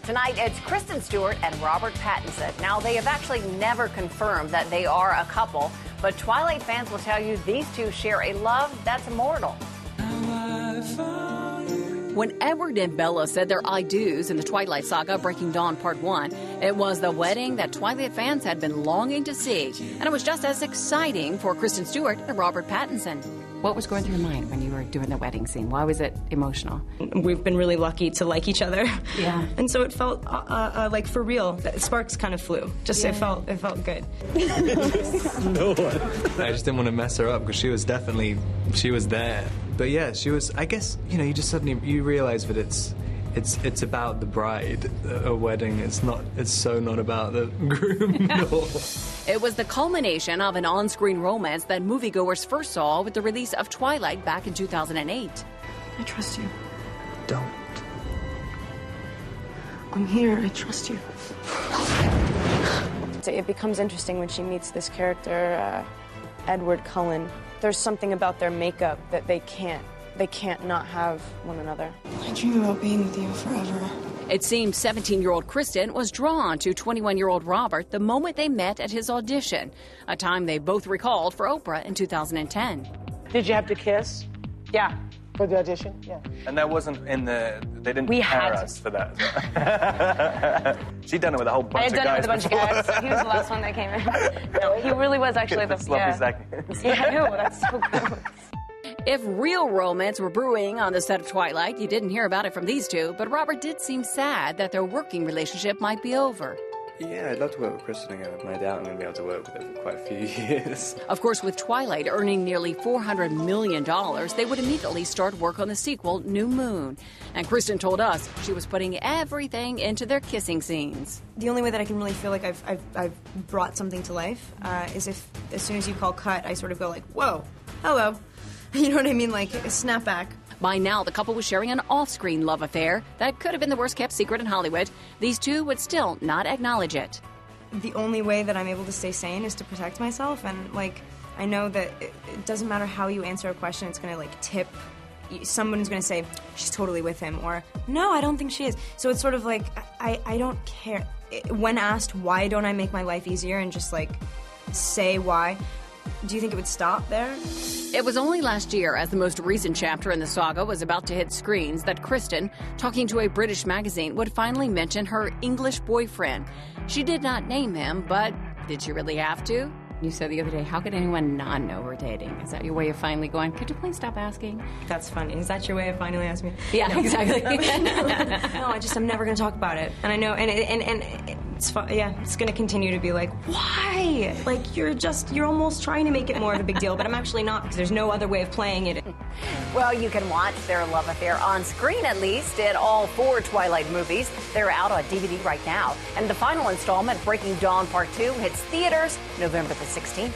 Tonight, it's Kristen Stewart and Robert Pattinson. Now, they have actually never confirmed that they are a couple, but Twilight fans will tell you these two share a love that's immortal. When Edward and Bella said their I do's in the Twilight saga Breaking Dawn Part 1, it was the wedding that Twilight fans had been longing to see. And it was just as exciting for Kristen Stewart and Robert Pattinson. What was going through your mind when you were doing the wedding scene? Why was it emotional? We've been really lucky to like each other. Yeah. And so it felt like for real. Sparks kind of flew. It felt good. No one. I just didn't want to mess her up because she was there. But yeah, she was, I guess, you just suddenly, you realize that it's about the bride, a wedding. It's so not about the groom at all. It was the culmination of an on-screen romance that moviegoers first saw with the release of Twilight back in 2008. I trust you. Don't. I'm here. I trust you. It becomes interesting when she meets this character, Edward Cullen. There's something about their makeup that they can't not have one another. I dream about being with you forever. It seemed 17-year-old Kristen was drawn to 21-year-old Robert the moment they met at his audition, a time they both recalled for Oprah in 2010. Did you have to kiss? Yeah. For the audition? Yeah. And that wasn't in they didn't We prepare had to. us for that. She'd done it with a whole bunch of guys. I had done it with a bunch of guys. He was the last one that came in. No, he really was actually the sloppy seconds. Yeah, I know. That's so cool. If real romance were brewing on the set of Twilight, you didn't hear about it from these two, but Robert did seem sad that their working relationship might be over. Yeah, I'd love to work with Kristen again. I've no doubt I'm going to be able to work with her for quite a few years. Of course, with Twilight earning nearly $400 million, they would immediately start work on the sequel, New Moon. And Kristen told us she was putting everything into their kissing scenes. The only way that I can really feel like I've brought something to life is if, as soon as you call cut, I sort of go like, whoa, hello. You know what I mean? Like, a snap back. By now, the couple was sharing an off-screen love affair that could have been the worst-kept secret in Hollywood. These two would still not acknowledge it. The only way that I'm able to stay sane is to protect myself, and, like, I know that it doesn't matter how you answer a question, it's gonna, like, tip. Someone's gonna say, she's totally with him, or, no, I don't think she is. So it's sort of like, I don't care. When asked, why don't I make my life easier and just, like, say why, do you think it would stop there? It was only last year, as the most recent chapter in the saga was about to hit screens, that Kristen, talking to a British magazine, would finally mention her English boyfriend. She did not name him, but did she really have to? You said the other day, how could anyone not know we're dating? Is that your way of finally going, could you please stop asking? That's funny. Is that your way of finally asking me? Yeah, no. Exactly. No, I'm never going to talk about it. And I know, and it's fun. Yeah, it's going to continue to be like, why? Like, you're almost trying to make it more of a big deal, but I'm actually not, because there's no other way of playing it. Well, you can watch their love affair on screen, at least, in all 4 Twilight movies. They're out on DVD right now. And the final installment, Breaking Dawn Part 2, hits theaters November the 16th.